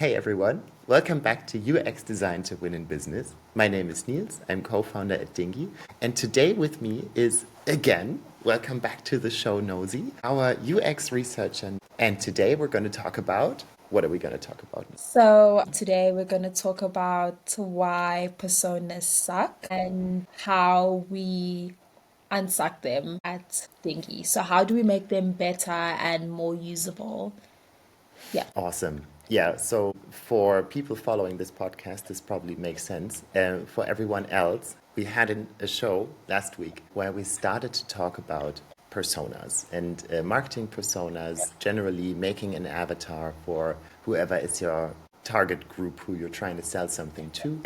Hey everyone, welcome back to UX Design to Win in Business. My name is Nils, I'm co-founder at Dinghy, and today with me is, again, welcome back to the show, Nosy, our UX researcher. And today we're going to talk about, what are we going to talk about? So, today we're going to talk about why personas suck and how we unsuck them at Dinghy. So, how do we make them better and more usable? Yeah. Awesome. Yeah, so for people following this podcast, this probably makes sense. For everyone else, we had a show last week where we started to talk about personas and marketing personas, generally making an avatar for whoever is your target group who you're trying to sell something to.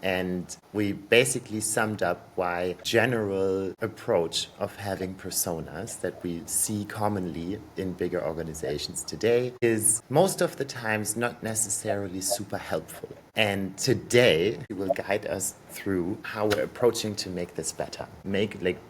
And we basically summed up why general approach of having personas that we see commonly in bigger organizations today is most of the times not necessarily super helpful. And today we will guide us through how we're approaching to make this better.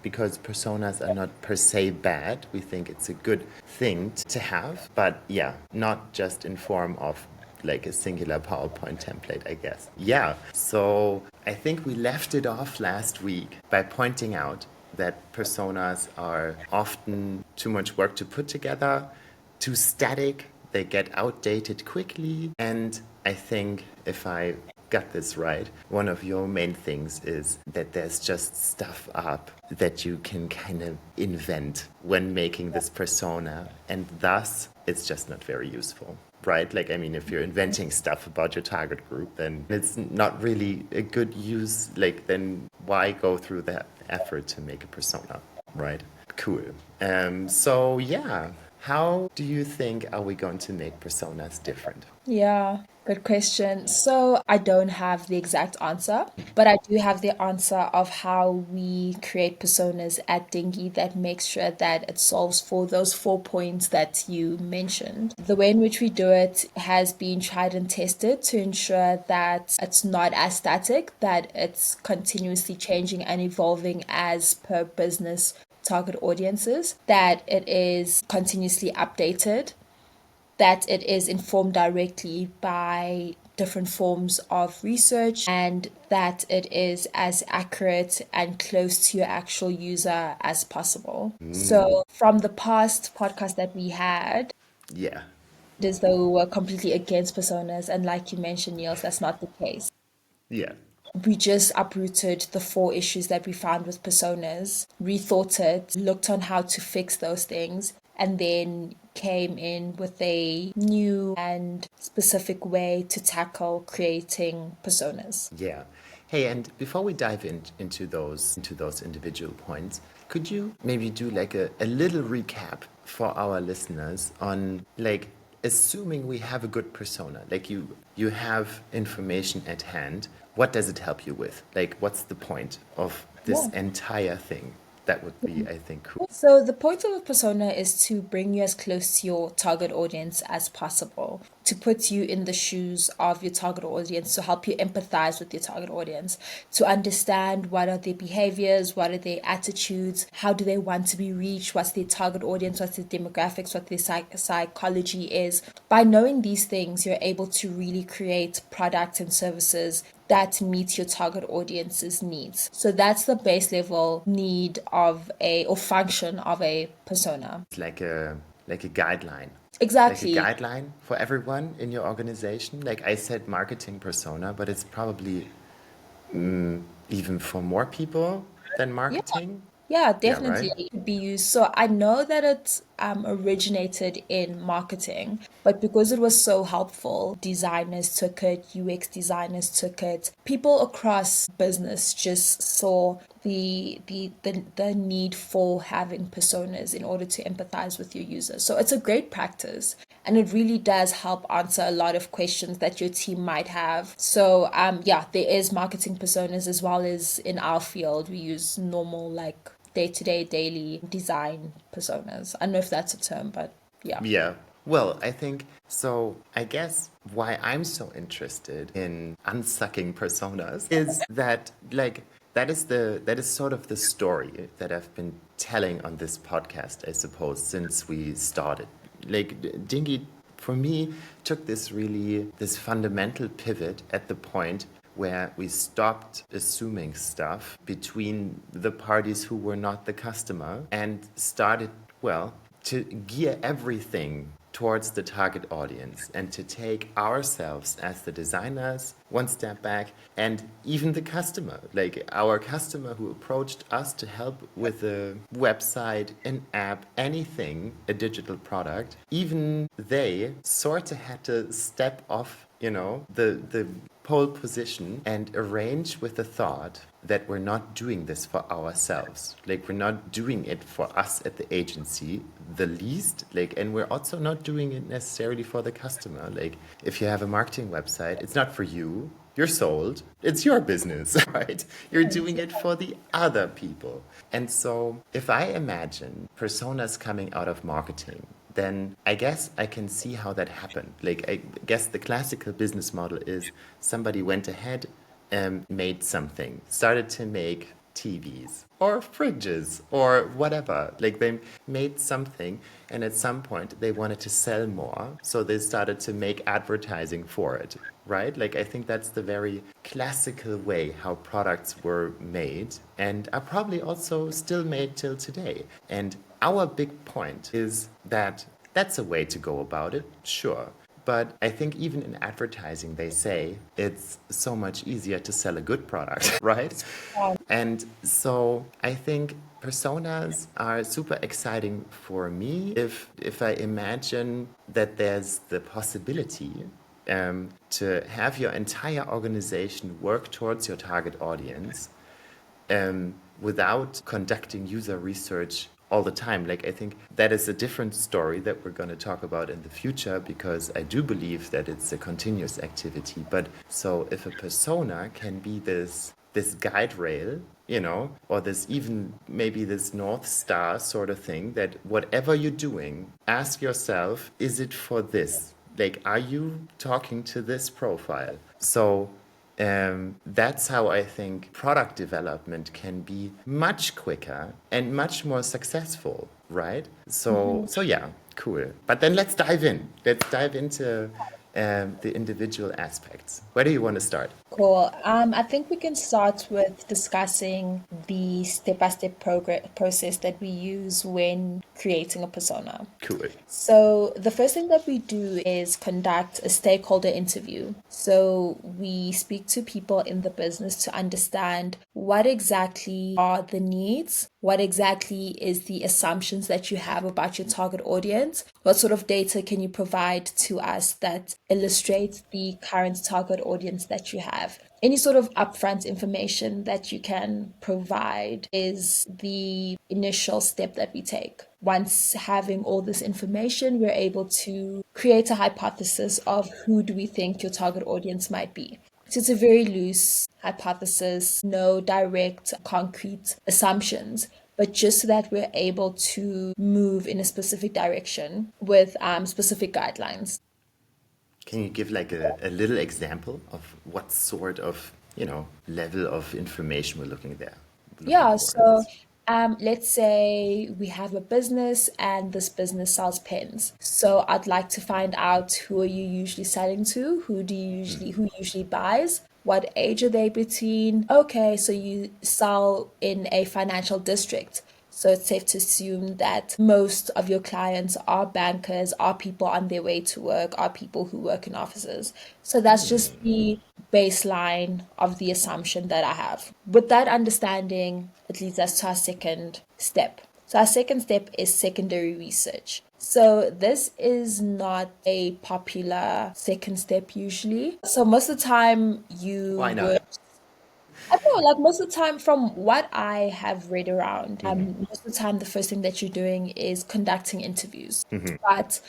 Because personas are not per se bad, we think it's a good thing to have, but yeah, not just in form of like a singular PowerPoint template, I guess. Yeah, so I think we left it off last week by pointing out that personas are often too much work to put together, too static, they get outdated quickly, and I think if I got this right, one of your main things is that there's just stuff up that you can kind of invent when making this persona, and thus it's just not very useful. Right? Like, I mean, if you're inventing stuff about your target group, then it's not really a good use. Like, then why go through that effort to make a persona? Right? Cool. So, yeah. How do you think are we going to make personas different? Yeah, good question. So I don't have the exact answer, but I do have the answer of how we create personas at Dinghy that makes sure that it solves for those 4 points that you mentioned. The way in which we do it has been tried and tested to ensure that it's not as static, that it's continuously changing and evolving as per business target audiences, that it is continuously updated, that it is informed directly by different forms of research, and that it is as accurate and close to your actual user as possible. So, from the past podcast that we had, Yeah. it is though we were completely against personas, and like you mentioned, Niels, that's not the case. Yeah. We just uprooted the 4 issues that we found with personas, rethought it, looked on how to fix those things, and then came in with a new and specific way to tackle creating personas. Yeah. Hey, and before we dive into those individual points, could you maybe do like a little recap for our listeners on like assuming we have a good persona, like you have information at hand, what does it help you with? Like what's the point of this Yeah. entire thing? That would be, I think, cool. So the point of a persona is to bring you as close to your target audience as possible, to put you in the shoes of your target audience, to help you empathize with your target audience, to understand what are their behaviors, what are their attitudes, how do they want to be reached, what's their target audience, what's their demographics, what their psychology is. By knowing these things, you're able to really create products and services that meets your target audience's needs. So that's the base level need of a or function of a persona. It's like a guideline. Like a Exactly. guideline for everyone in your organization. Like I said marketing persona, but it's probably even for more people than Yeah. marketing. Yeah, Yeah, right? definitely it could be used. So I know that it's originated in marketing, but because it was so helpful, designers took it, UX designers took it. People across business just saw the need for having personas in order to empathize with your users. So it's a great practice. And it really does help answer a lot of questions that your team might have. So yeah, there is marketing personas as well as in our field. We use normal like day-to-day daily design personas. I don't know if that's a term, but yeah. Yeah. Well, I think so. I guess why I'm so interested in unsucking personas is that like that is sort of the story that I've been telling on this podcast, I suppose, since we started. Like Dingy for me, took this fundamental pivot at the point where we stopped assuming stuff between the parties who were not the customer and started, well, to gear everything towards the target audience and to take ourselves as the designers one step back, and even the customer, like our customer who approached us to help with a website, an app, anything, a digital product, even they sort of had to step off, the pole position and arrange with the thought that we're not doing this for ourselves. Like, we're not doing it for us at the agency, the least. Like, and we're also not doing it necessarily for the customer. Like, if you have a marketing website, it's not for you. You're sold. It's your business, right? You're doing it for the other people. And so if I imagine personas coming out of marketing, then I guess I can see how that happened. Like, I guess the classical business model is somebody went ahead and made something, started to make TVs or fridges or whatever. Like, they made something, and at some point they wanted to sell more, so they started to make advertising for it, right? Like, I think that's the very classical way how products were made and are probably also still made till today. And our big point is that that's a way to go about it, sure. But I think even in advertising, they say it's so much easier to sell a good product, right? And so I think personas are super exciting for me if I imagine that there's the possibility to have your entire organization work towards your target audience without conducting user research all the time. Like, I think that is a different story that we're going to talk about in the future, because I do believe that it's a continuous activity. But so if a persona can be this guide rail, or this, even maybe this North Star sort of thing, that whatever you're doing, ask yourself, is it for this? Like, are you talking to this profile? So that's how I think product development can be much quicker and much more successful, right? So yeah, cool. But then let's dive in. Let's dive into the individual aspects. Where do you want to start? Cool. I think we can start with discussing the step-by-step process that we use when creating a persona. Cool. So the first thing that we do is conduct a stakeholder interview. So we speak to people in the business to understand what exactly are the needs, what exactly is the assumptions that you have about your target audience, what sort of data can you provide to us that illustrates the current target audience that you have. Any sort of upfront information that you can provide is the initial step that we take. Once having all this information, we're able to create a hypothesis of who do we think your target audience might be. So it's a very loose hypothesis, no direct, concrete assumptions, but just so that we're able to move in a specific direction with specific guidelines. Can you give like a little example of what sort of, level of information we're looking Yeah, for? so let's say we have a business and this business sells pens. So I'd like to find out, who are you usually selling to? Who usually buys? What age are they between? Okay, so you sell in a financial district. So it's safe to assume that most of your clients are bankers, are people on their way to work, are people who work in offices. So that's just the baseline of the assumption that I have. With that understanding, it leads us to our second step. So our second step is secondary research. So this is not a popular second step usually. So most of the time Why not? I don't know, like most of the time, from what I have read around, most of the time, the first thing that you're doing is conducting interviews. But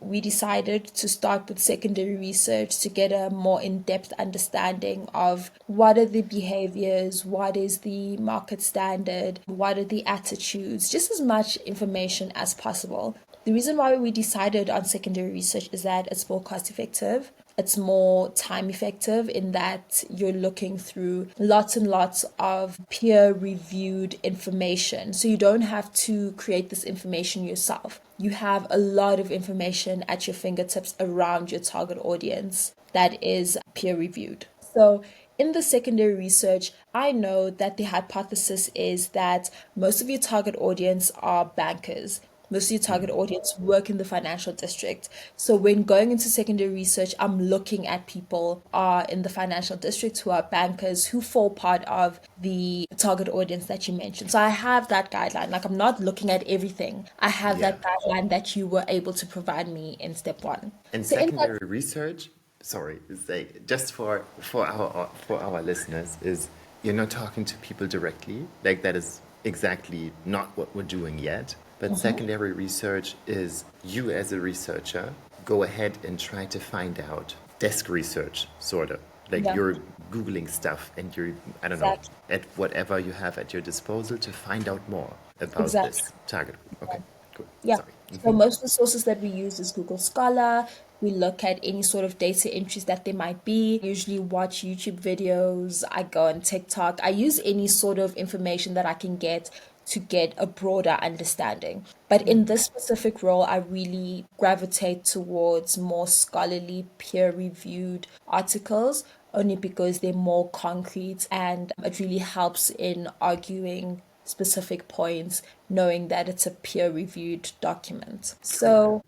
we decided to start with secondary research to get a more in-depth understanding of what are the behaviors, what is the market standard, what are the attitudes, just as much information as possible. The reason why we decided on secondary research is that it's more cost effective. It's more time effective in that you're looking through lots and lots of peer reviewed information. So you don't have to create this information yourself. you have a lot of information at your fingertips around your target audience that is peer reviewed. So in the secondary research, I know that the hypothesis is that most of your target audience are bankers. Most of your target audience work in the financial district. So when going into secondary research, I'm looking at people are in the financial district who are bankers who fall part of the target audience that you mentioned. So I have that guideline. Like I'm not looking at everything. I have Yeah. that guideline that you were able to provide me in step one. And So in that secondary research, sorry, is like just for our listeners, is you're not talking to people directly. Like that is exactly not what we're doing yet. But secondary research is you as a researcher go ahead and try to find out desk research, sort of. Like yeah, you're Googling stuff and you're, I don't know, exactly. at whatever you have at your disposal to find out more about Exactly. this target group. Okay, cool. Yeah. Sorry. So most of the sources that we use is Google Scholar. We look at any sort of data entries that there might be. Usually watch YouTube videos. I go on TikTok. I use any sort of information that I can get to get a broader understanding. But in this specific role, I really gravitate towards more scholarly, peer-reviewed articles, only because they're more concrete and it really helps in arguing specific points, knowing that it's a peer-reviewed document. Cool.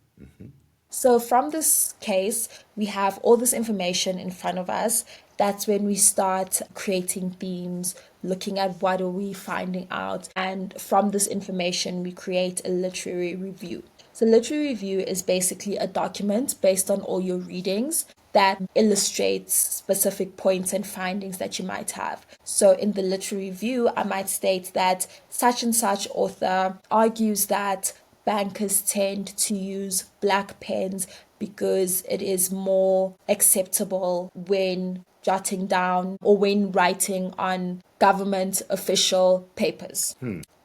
So from this case, we have all this information in front of us. That's when we start creating themes, looking at what are we finding out, and from this information, we create a literary review. So literary review is basically a document based on all your readings that illustrates specific points and findings that you might have. So in the literary review, I might state that such and such author argues that bankers tend to use black pens because it is more acceptable when jotting down or when writing on government official papers.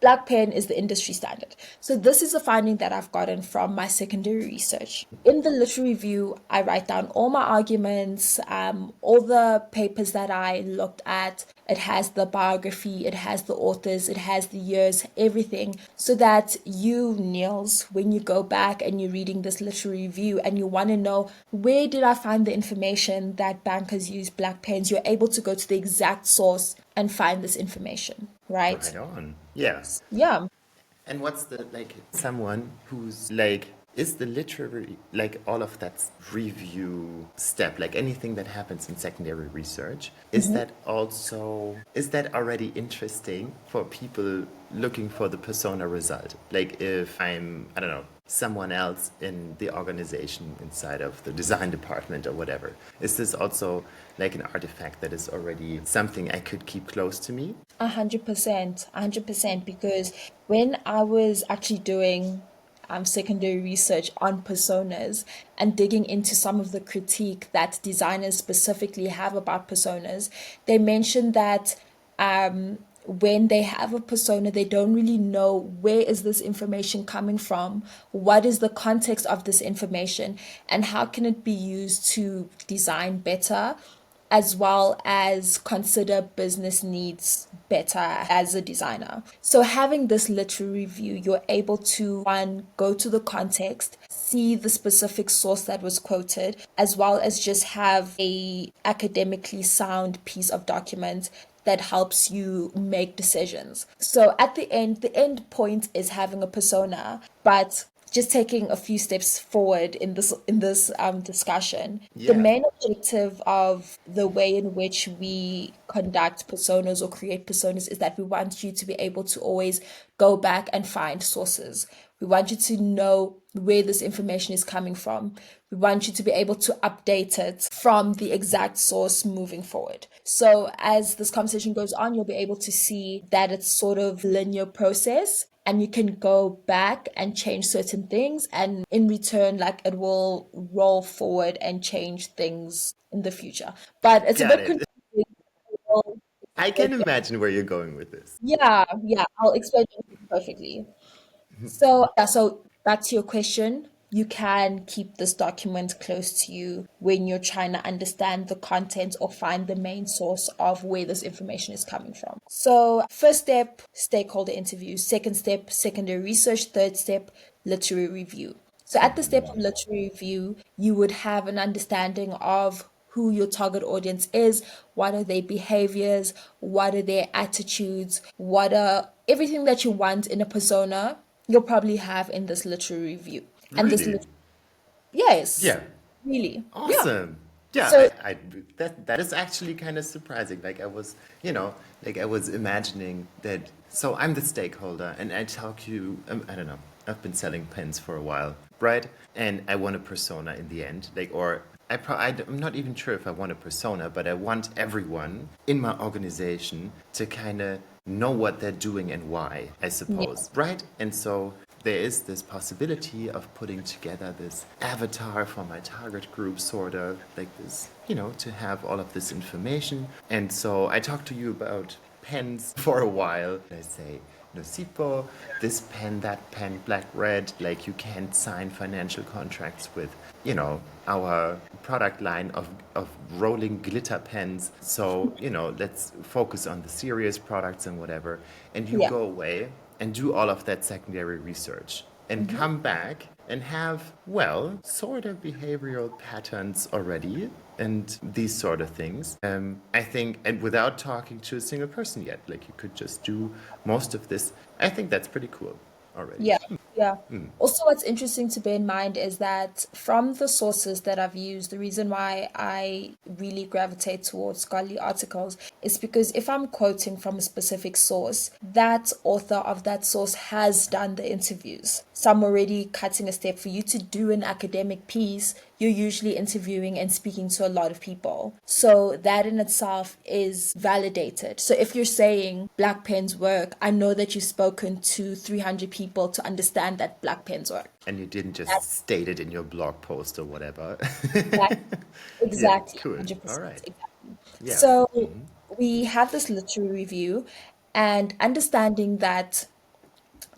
Black pen is the industry standard. So this is a finding that I've gotten from my secondary research. In the literary review, I write down all my arguments, all the papers that I looked at. It has the biography, it has the authors, it has the years, everything, so that you, Nils, when you go back and you're reading this literary review and you want to know where did I find the information that bankers use black pens, you're able to go to the exact source and find this information, right? Right on. Yeah. Yeah. And what's the like someone who's like is the literary like all of that review step like anything that happens in secondary research is that already interesting for people looking for the persona result? Like if I'm, I don't know, someone else in the organization inside of the design department or whatever, is this also like an artifact that is already something I could keep close to me? 100%, 100%. Because when I was actually doing secondary research on personas and digging into some of the critique that designers specifically have about personas, they mentioned that when they have a persona, they don't really know where is this information coming from, what is the context of this information, and how can it be used to design better, as well as consider business needs better as a designer. So having this literary review, you're able to one, go to the context, see the specific source that was quoted, as well as just have a academically sound piece of document that helps you make decisions. So at the end point is having a persona, but just taking a few steps forward in this discussion, the Yeah. main objective of the way in which we conduct personas or create personas is that we want you to be able to always go back and find sources. We want you to know where this information is coming from. We want you to be able to update it from the exact source moving forward. So as this conversation goes on, you'll be able to see that it's sort of linear process and you can go back and change certain things, and in return, like it will roll forward and change things in the future. But it's a Got bit it. confusing. I can imagine where you're going with this. Yeah, I'll explain it perfectly. So, yeah, so back to your question. you can keep this document close to you when you're trying to understand the content or find the main source of where this information is coming from. So first step, stakeholder interview. Second step, secondary research. Third step, literary review. So at the step of literary review, you would have an understanding of who your target audience is, what are their behaviors, what are their attitudes, what are everything that you want in a persona, you'll probably have in this literary review. And this, Really? yes, Yeah. really, yeah. Awesome. Yeah, So that is actually kind of surprising. Like I was, like I was imagining that. So I'm the stakeholder, and I talk you. I don't know. I've been selling pens for a while, right? And I want a persona in the end, like, or I'm not even sure if I want a persona, but I want everyone in my organization to kind of know what they're doing and why, I yeah, suppose, right? And so there is this possibility of putting together this avatar for my target group, sort of like this, to have all of this information. And so I talked to you about pens for a while. I say, Nosipho, this pen, that pen, black, red, like you can't sign financial contracts with, our product line of rolling glitter pens. So, let's focus on the serious products and whatever. And you yeah. go away and do all of that secondary research and Mhm. come back and have, well, sort of behavioral patterns already and these sort of things. I think, and without talking to a single person yet, like you could just do most of this. I think that's pretty cool already. Yeah, yeah. Also, what's interesting to bear in mind is that from the sources that I've used, the reason why I really gravitate towards scholarly articles is because if I'm quoting from a specific source, that author of that source has done the interviews. So I'm already cutting a step. For you to do an academic piece, you're usually interviewing and speaking to a lot of people. So that in itself is validated. So if you're saying black pens work, I know that you've spoken to 300 people to understand that black pens work. And you didn't just That's state it in your blog post or whatever. exactly, Yeah, exactly, cool. All 100%. right. Exactly. Yeah. So we have this literary review and understanding that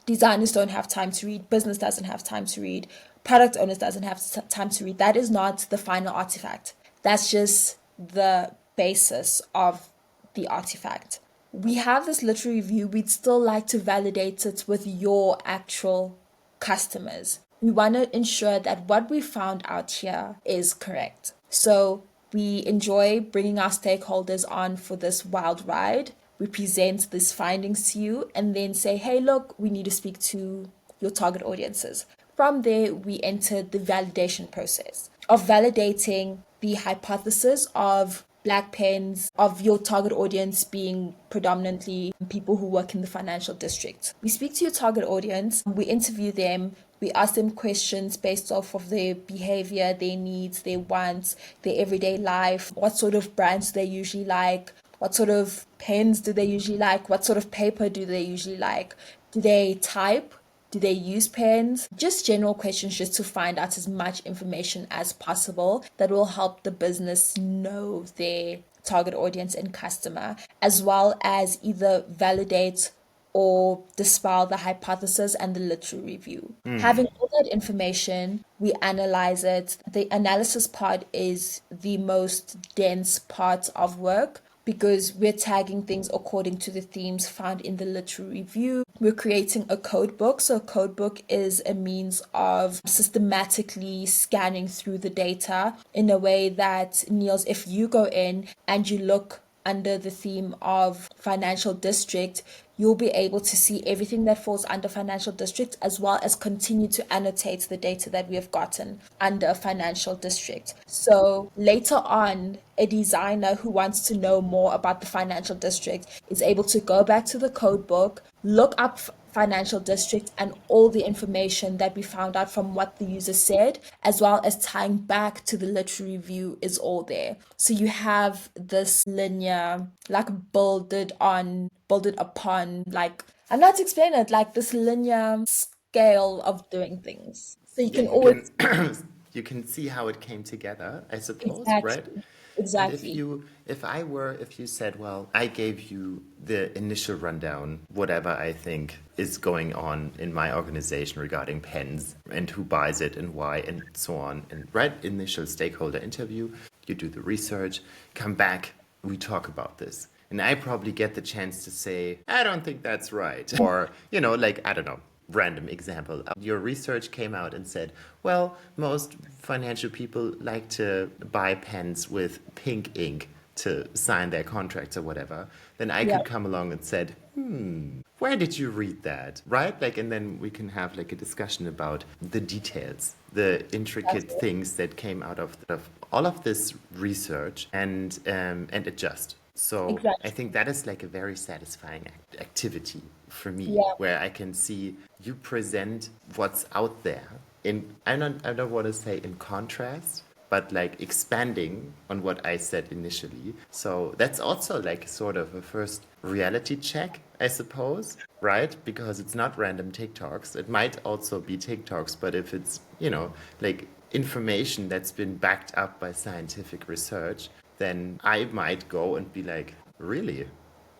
designers don't have time to read, business doesn't have time to read, product owners doesn't have time to read. That is not the final artifact. That's just the basis of the artifact. We have this literary review, we'd still like to validate it with your actual customers. We want to ensure that what we found out here is correct. So we enjoy bringing our stakeholders on for this wild ride. We present these findings to you and then say, hey, look, we need to speak to your target audiences. From there, we enter the validation process of validating the hypothesis of black pens, of your target audience being predominantly people who work in the financial district. We speak to your target audience, we interview them, we ask them questions based off of their behavior, their needs, their wants, their everyday life, what sort of brands they usually like, what sort of pens do they usually like, what sort of paper do they usually like, do they type, do they use pens? Just general questions just to find out as much information as possible that will help the business know their target audience and customer, as well as either validate or dispel the hypothesis and the literary review. Having all that information, we analyze it. The analysis part is the most dense part of work because we're tagging things according to the themes found in the literary review. We're creating a code book. So a code book is a means of systematically scanning through the data in a way that, Niels, if you go in and you look under the theme of financial district, you'll be able to see everything that falls under financial district as well as continue to annotate the data that we have gotten under financial district. So later on, a designer who wants to know more about the financial district is able to go back to the code book, look up financial district and all the information that we found out from what the user said, as well as tying back to the literary review is all there. So you have this linear, like build it upon, like, I'm not to explain it, like this linear scale of doing things. So you Yeah, can you always can you can see how it came together, I suppose, right? exactly, And Exactly. if you said, well, I gave you the initial rundown, whatever I think is going on in my organization regarding pens and who buys it and why and so on, and right initial stakeholder interview, you do the research, come back, we talk about this. And I probably get the chance to say, I don't think that's right. Or, like, I don't know, random example. Your research came out and said, well, most financial people like to buy pens with pink ink to sign their contracts or whatever. Then I Yeah, could come along and said, where did you read that? Right? Like, and then we can have like a discussion about the details, the intricate exactly. things that came out of all of this research and adjust. So I Exactly. think that is like a very satisfying activity for me, Yeah, where I can see you present what's out there in I don't want to say in contrast, but like expanding on what I said initially. So that's also like sort of a first reality check, I suppose, right? Because it's not random TikToks. It might also be TikToks, but if it's, like information that's been backed up by scientific research, then I might go and be like, really?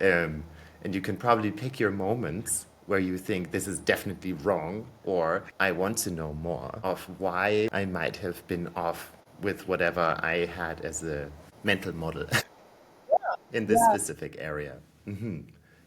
Um, and you can probably pick your moments where you think this is definitely wrong, or I want to know more of why I might have been off with whatever I had as a mental model in this yeah. specific area.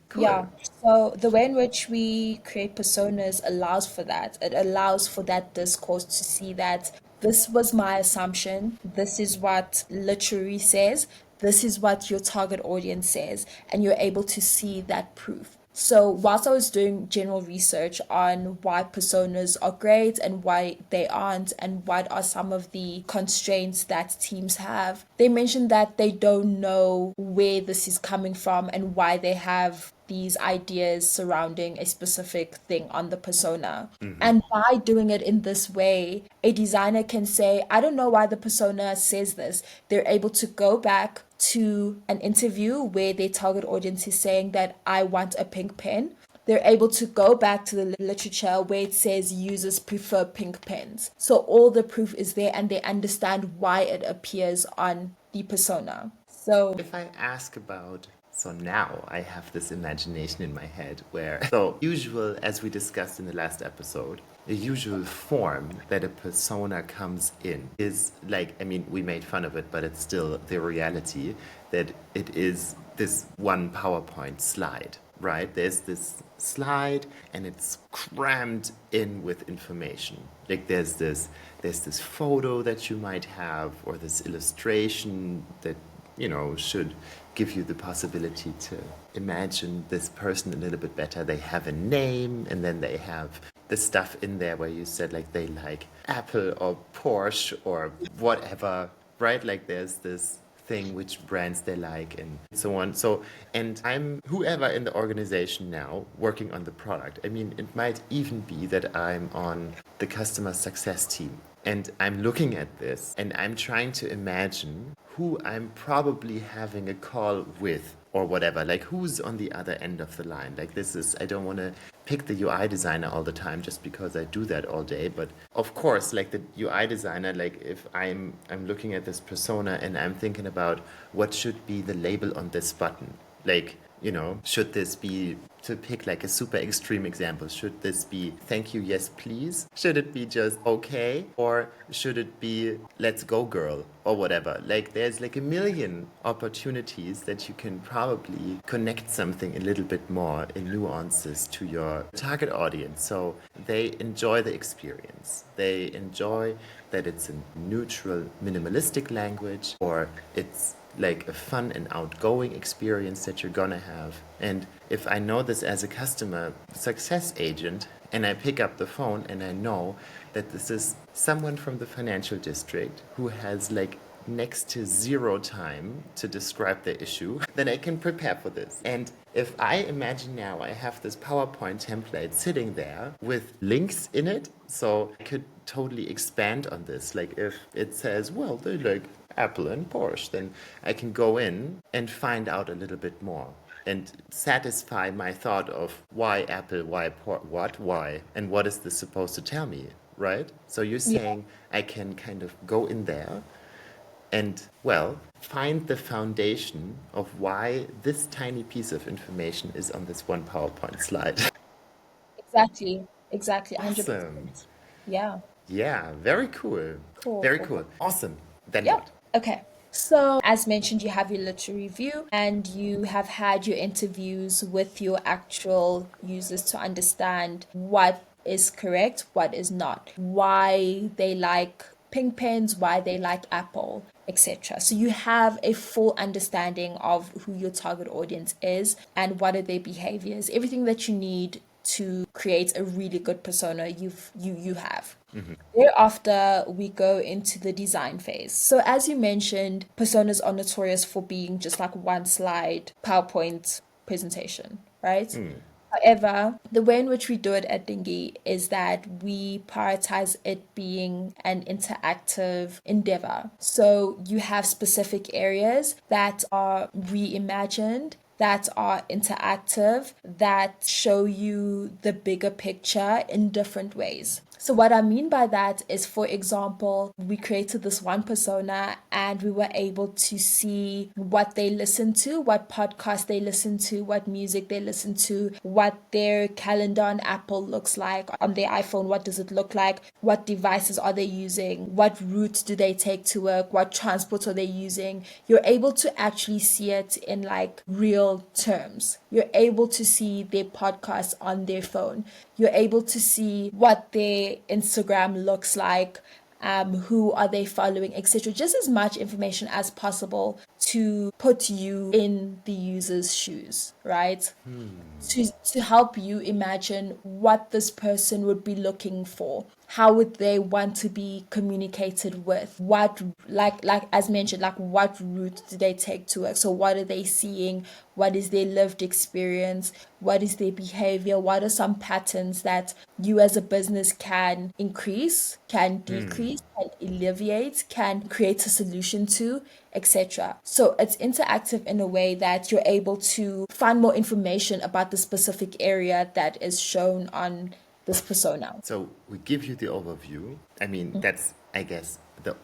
Cool. Yeah, so the way in which we create personas allows for that. It allows for that discourse to see that this was my assumption, this is what literary says, this is what your target audience says, and you're able to see that proof. So, whilst I was doing general research on why personas are great and why they aren't, and what are some of the constraints that teams have, they mentioned that they don't know where this is coming from and why they have these ideas surrounding a specific thing on the persona. And by doing it in this way, a designer can say, I don't know why the persona says this. They're able to go back to an interview where their target audience is saying that I want a pink pen. They're able to go back to the literature where it says users prefer pink pens. So all the proof is there and they understand why it appears on the persona. So, If I ask about, so now I have this imagination in my head where, so usual, as we discussed in the last episode, the usual form that a persona comes in is like, I mean, we made fun of it, but it's still the reality that it is this one PowerPoint slide, right? There's this slide and it's crammed in with information. Like there's this photo that you might have or this illustration that should give you the possibility to imagine this person a little bit better. They have a name, and then they have the stuff in there where you said like they like Apple or Porsche or whatever, right? Like there's this thing which brands they like and so on. So, and I'm whoever in the organization now working on the product. I mean, it might even be that I'm on the customer success team and I'm looking at this and I'm trying to imagine who I'm probably having a call with or whatever, like who's on the other end of the line. Like this is, I don't want to pick the UI designer all the time just because I do that all day, but of course, like the UI designer, like if I'm looking at this persona and I'm thinking about what should be the label on this button, like should this be, to pick like a super extreme example, should this be thank you, yes, please? Should it be just okay? Or should it be let's go, girl? Or whatever. Like there's like a million opportunities that you can probably connect something a little bit more in nuances to your target audience. So they enjoy the experience. They enjoy that it's a neutral, minimalistic language, or it's like a fun and outgoing experience that you're gonna have. And if I know this as a customer success agent and I pick up the phone and I know that this is someone from the financial district who has like next to zero time to describe the issue, then I can prepare for this. And if I imagine now I have this PowerPoint template sitting there with links in it, so I could totally expand on this. Like if it says, well, they like Apple and Porsche, then I can go in and find out a little bit more and satisfy my thought of why Apple, why what, why, and what is this supposed to tell me, right? So you're yeah, saying I can kind of go in there and, well, find the foundation of why this tiny piece of information is on this one PowerPoint slide. Exactly. Exactly. Awesome. 100%. Yeah. Yeah, very cool. Cool, Very cool, cool. cool. Awesome. Then Yep. what? Okay. So, as mentioned, you have your literary review and you have had your interviews with your actual users to understand what is correct, what is not, why they like pink pens, why they like Apple, etc. So, you have a full understanding of who your target audience is and what are their behaviors, everything that you need to create a really good persona you have. Thereafter, we go into the design phase. So, as you mentioned, personas are notorious for being just like one slide PowerPoint presentation, right? However, the way in which we do it at Dinghy is that we prioritize it being an interactive endeavor. So you have specific areas that are reimagined, that are interactive, that show you the bigger picture in different ways. So, what I mean by that is, for example, we created this one persona and we were able to see what they listen to, what podcasts they listen to, what music they listen to, what their calendar on Apple looks like, on their iPhone, what does it look like, what devices are they using, what route do they take to work, what transport are they using. You're able to actually see it in like real terms. You're able to see their podcasts on their phone. You're able to see what their Instagram looks like, who are they following, etc. Just as much information as possible to put you in the user's shoes, right? To help you imagine what this person would be looking for. How would they want to be communicated with? What, like as mentioned, like what route do they take to work? So what are they seeing? What is their lived experience? What is their behavior? What are some patterns that you as a business can increase, can decrease, can alleviate, can create a solution to, etc. So it's interactive in a way that you're able to find more information about the specific area that is shown on this persona. So we give you the overview. I mean, that's, I guess, the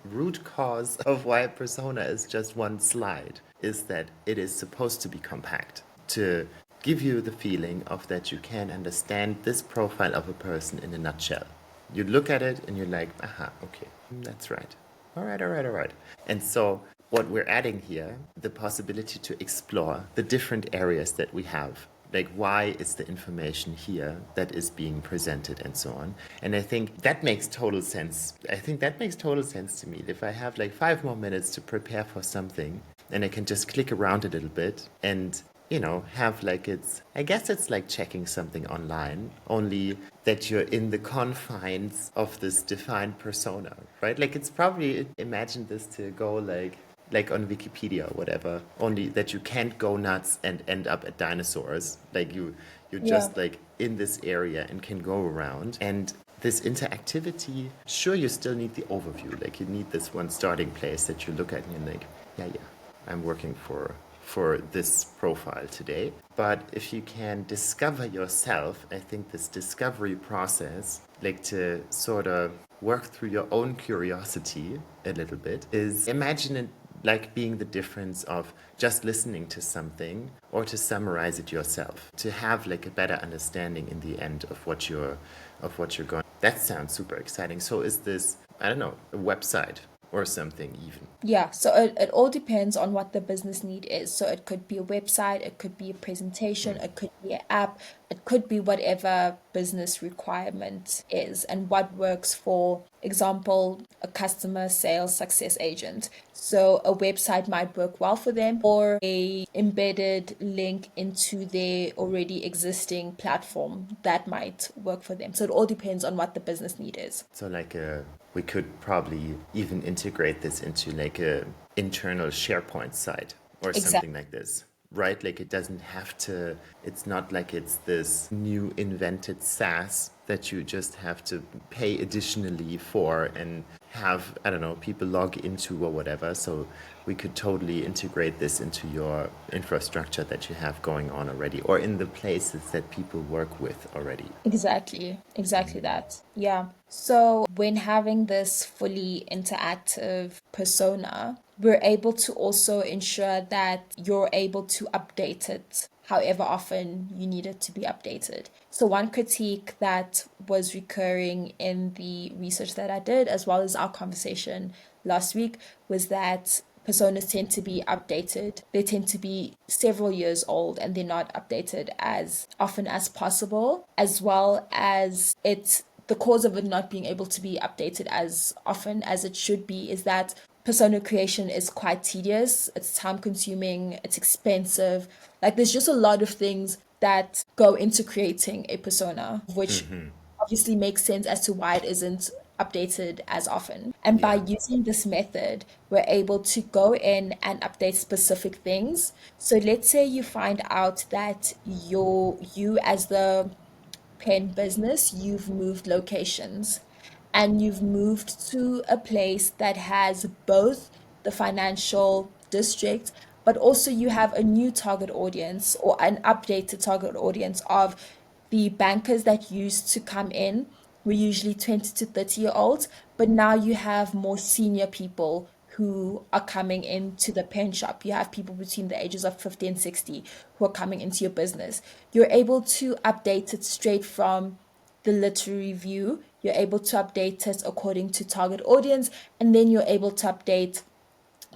root cause of why a persona is just one slide is that it is supposed to be compact to give you the feeling of that you can understand this profile of a person in a nutshell. You look at it and you're like, aha, okay, that's right. All right, all right, all right. And so what we're adding here, the possibility to explore the different areas that we have. Like, why is the information here that is being presented and so on? And I think that makes total sense. I think that makes total sense to me. If I have like 5 more minutes to prepare for something and I can just click around a little bit and, you know, have like I guess it's like checking something online, only that you're in the confines of this defined persona, right? Like, it's probably, imagine this to go like on Wikipedia or whatever, only that you can't go nuts and end up at dinosaurs. Like you're Yeah. just like in this area and can go around. And this interactivity, sure, you still need the overview. Like, you need this one starting place that you look at and you're like, yeah, I'm working for this profile today. But if you can discover yourself, I think this discovery process, like to sort of work through your own curiosity a little bit, is imagine it like being the difference of just listening to something or to summarize it yourself, to have like a better understanding in the end of what you're going. That sounds super exciting. So is this, I don't know, a website or something even? Yeah, so it all depends on what the business need is. So it could be a website, it could be a presentation, it could be an app, it could be whatever business requirement is and what works for example, a customer sales success agent. So a website might work well for them or a embedded link into their already existing platform that might work for them. So it all depends on what the business need is. So like we could probably even integrate this into like a internal SharePoint site or something Exactly. like this. right? Like it doesn't have to, it's not like it's this new invented SaaS that you just have to pay additionally for and have, I don't know, people log into or whatever. So we could totally integrate this into your infrastructure that you have going on already, or in the places that people work with already. Exactly that. Yeah. So when having this fully interactive persona, we're able to also ensure that you're able to update it however often you need it to be updated. So one critique that was recurring in the research that I did, as well as our conversation last week, was that personas tend to be updated. They tend to be several years old and they're not updated as often as possible, as well as it's the cause of it not being able to be updated as often as it should be is that persona creation is quite tedious, it's time consuming, it's expensive. Like there's just a lot of things that go into creating a persona, which obviously makes sense as to why it isn't updated as often. And by Yeah. using this method, we're able to go in and update specific things. So let's say you find out that you as the pen business, you've moved locations and you've moved to a place that has both the financial district, but also you have a new target audience or an updated target audience of the bankers that used to come in were usually 20 to 30-year-olds, but now you have more senior people who are coming into the pen shop. You have people between the ages of 50 and 60 who are coming into your business. You're able to update it straight from the literary view. You're able to update it according to target audience, and then you're able to update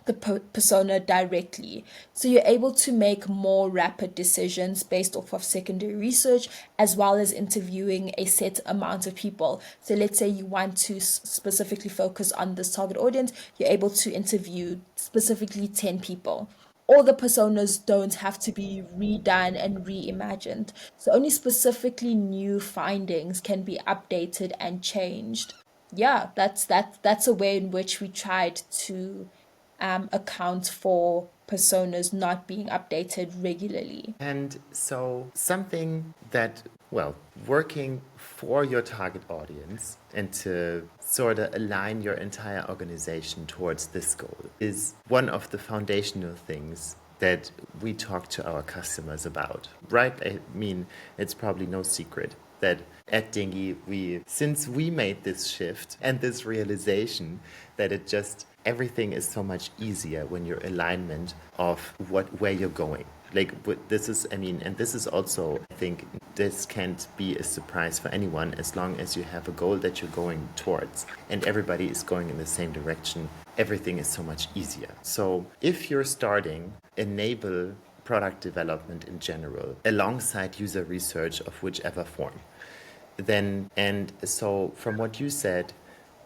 the persona directly. So you're able to make more rapid decisions based off of secondary research as well as interviewing a set amount of people. So let's say you want to specifically focus on this target audience, you're able to interview specifically 10 people. All the personas don't have to be redone and reimagined. So only specifically new findings can be updated and changed. Yeah, that's a way in which we tried to account for personas not being updated regularly. And so, something that, well, working for your target audience and to sort of align your entire organization towards this goal is one of the foundational things that we talk to our customers about, right? I mean, it's probably no secret that at Dinghy, since we made this shift and this realization that it just everything is so much easier when you're alignment of where you're going. Like this is, I mean, and this is also, I think, this can't be a surprise for anyone as long as you have a goal that you're going towards and everybody is going in the same direction. Everything is so much easier. So if you're starting, enable product development in general alongside user research of whichever form. Then, and so from what you said,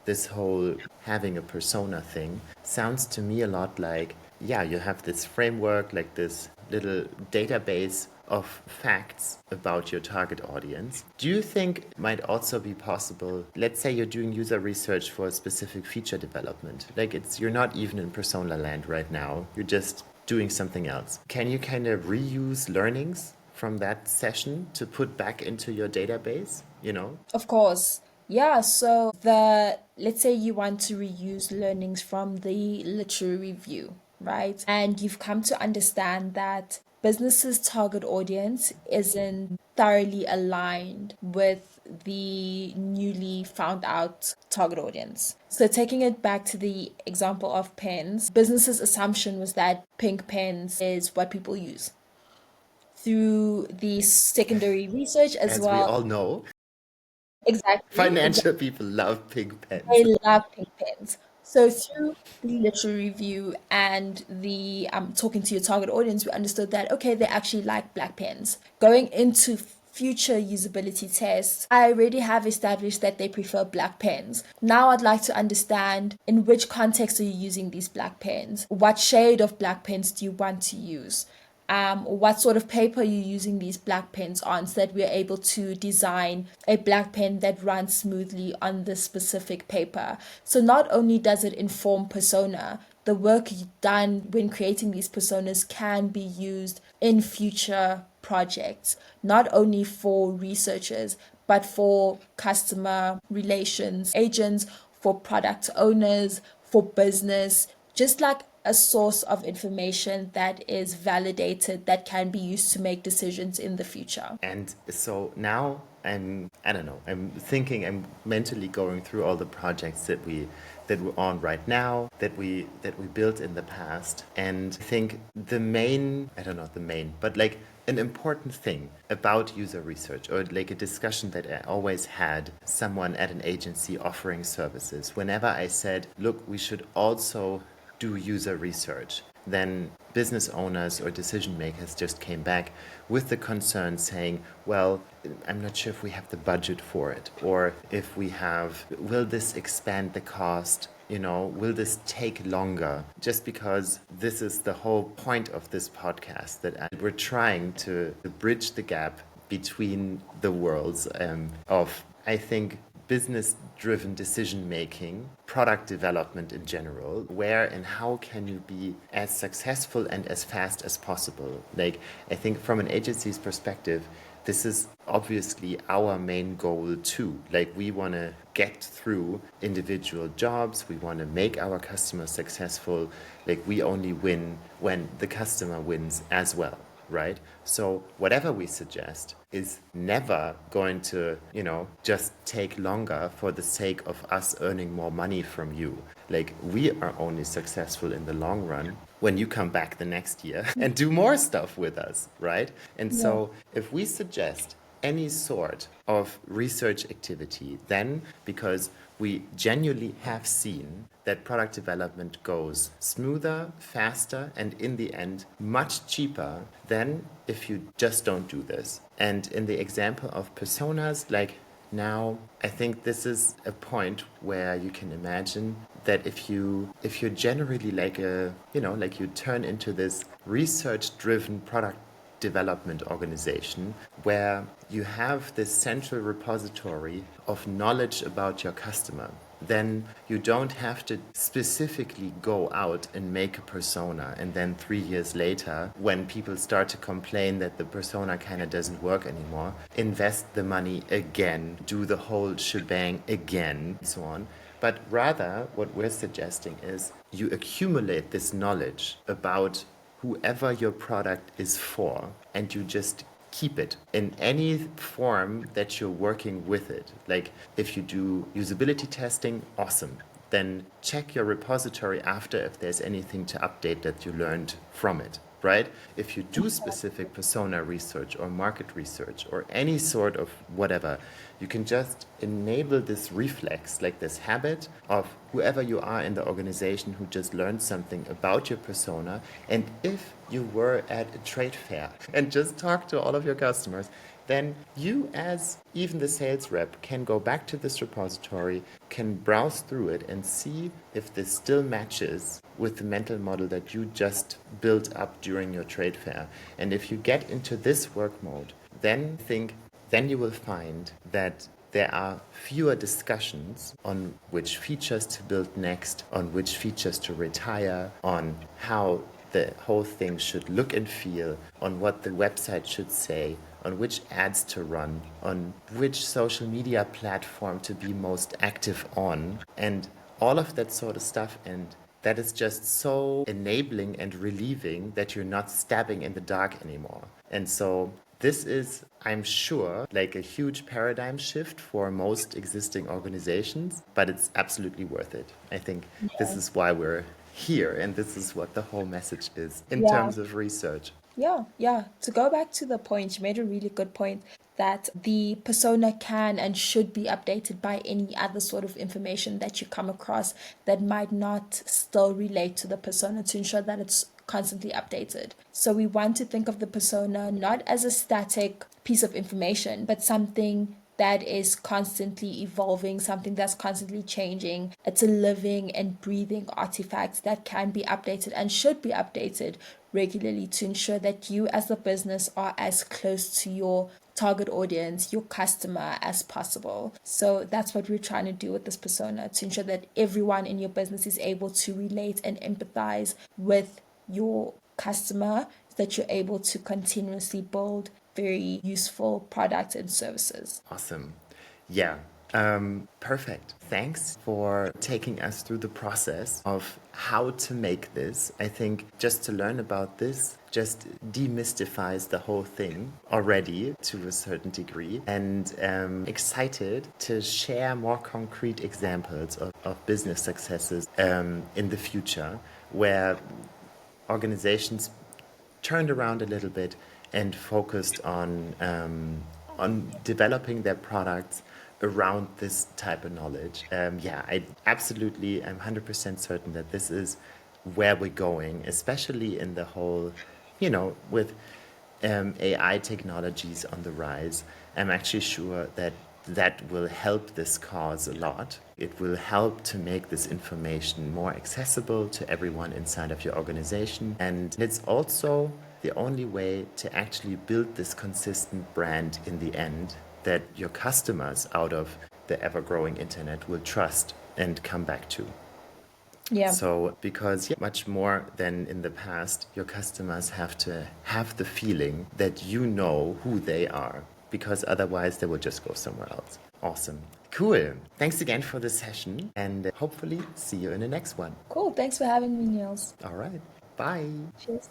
this whole having a persona thing sounds to me a lot like, yeah, you have this framework, like this little database of facts about your target audience. Do you think it might also be possible, let's say you're doing user research for a specific feature development, like you're not even in persona land right now, you're just doing something else. Can you kind of reuse learnings from that session to put back into your database, you know? Of course. Yeah, so let's say you want to reuse learnings from the literary review, right? And you've come to understand that businesses' target audience isn't thoroughly aligned with the newly found out target audience. So taking it back to the example of pens, businesses' assumption was that pink pens is what people use. Through the secondary research as As we well. all know, Exactly. financial people love pink pens. I love pink pens. So through the literary review and the talking to your target audience, we understood that okay, they actually like black pens. Going into future usability tests, I already have established that they prefer black pens. Now I'd like to understand in which context are you using these black pens? What shade of black pens do you want to use? What sort of paper you're using these black pens on so that we're able to design a black pen that runs smoothly on this specific paper. So not only does it inform persona, the work done when creating these personas can be used in future projects, not only for researchers, but for customer relations agents, for product owners, for business, just like a source of information that is validated that can be used to make decisions in the future. And so now I don't know, I'm mentally going through all the projects that we're on right now, that we built in the past. And I think the main, I don't know the main, but like an important thing about user research, or like a discussion that I always had someone at an agency offering services, whenever I said, look, we should also do user research, then business owners or decision makers just came back with the concern saying, well, I'm not sure if we have the budget for it, or if we have, will this expand the cost? Will this take longer? Just because this is the whole point of this podcast, that we're trying to bridge the gap between the worlds of, I think, business-driven decision-making, product development in general, where and how can you be as successful and as fast as possible? Like, I think from an agency's perspective, this is obviously our main goal too. Like, we want to get through individual jobs, we want to make our customers successful. Like, we only win when the customer wins as well. Right? So whatever we suggest is never going to, just take longer for the sake of us earning more money from you. Like, we are only successful in the long run when you come back the next year and do more stuff with us, right? And Yeah. so if we suggest any sort of research activity, then because we genuinely have seen that product development goes smoother, faster, and in the end, much cheaper than if you just don't do this. And in the example of personas, like now, I think this is a point where you can imagine that if you're generally like like you turn into this research-driven product development organization where you have this central repository of knowledge about your customer, then you don't have to specifically go out and make a persona and then 3 years later, when people start to complain that the persona kind of doesn't work anymore, invest the money again, do the whole shebang again, and so on. But rather, what we're suggesting is you accumulate this knowledge about whoever your product is for, and you just keep it in any form that you're working with it. Like, if you do usability testing, awesome. Then check your repository after if there's anything to update that you learned from it, right? If you do specific persona research or market research or any sort of whatever, you can just enable this reflex, like this habit of whoever you are in the organization who just learned something about your persona. And if you were at a trade fair and just talked to all of your customers, then you, as even the sales rep, can go back to this repository, can browse through it and see if this still matches with the mental model that you just built up during your trade fair. And if you get into this work mode, then you will find that there are fewer discussions on which features to build next, on which features to retire, on how the whole thing should look and feel, on what the website should say, on which ads to run, on which social media platform to be most active on, and all of that sort of stuff. And that is just so enabling and relieving that you're not stabbing in the dark anymore. And so this is, I'm sure, like a huge paradigm shift for most existing organizations, but it's absolutely worth it. I think this is why we're here, and this is what the whole message is in Yeah. terms of research. Yeah. To go back to the point, you made a really good point that the persona can and should be updated by any other sort of information that you come across that might not still relate to the persona, to ensure that it's constantly updated. So we want to think of the persona not as a static piece of information, but something that is constantly evolving, something that's constantly changing. It's a living and breathing artifact that can be updated and should be updated regularly to ensure that you as a business are as close to your target audience, your customer, as possible. So that's what we're trying to do with this persona, to ensure that everyone in your business is able to relate and empathize with your customer, so that you're able to continuously build very useful products and services. Awesome. Yeah. Perfect. Thanks for taking us through the process of how to make this. I think just to learn about this just demystifies the whole thing already to a certain degree. And excited to share more concrete examples of business successes in the future, where organizations turned around a little bit and focused on developing their products around this type of knowledge. Yeah, I'm 100% certain that this is where we're going, especially in the whole, with AI technologies on the rise. I'm actually sure that that will help this cause a lot. It will help to make this information more accessible to everyone inside of your organization. And it's also the only way to actually build this consistent brand in the end that your customers out of the ever-growing internet will trust and come back to. Yeah. So, because much more than in the past, your customers have to have the feeling that you know who they are, because otherwise they will just go somewhere else. Awesome. Cool. Thanks again for the session, and hopefully see you in the next one. Cool. Thanks for having me, Nils. All right. Bye. Cheers.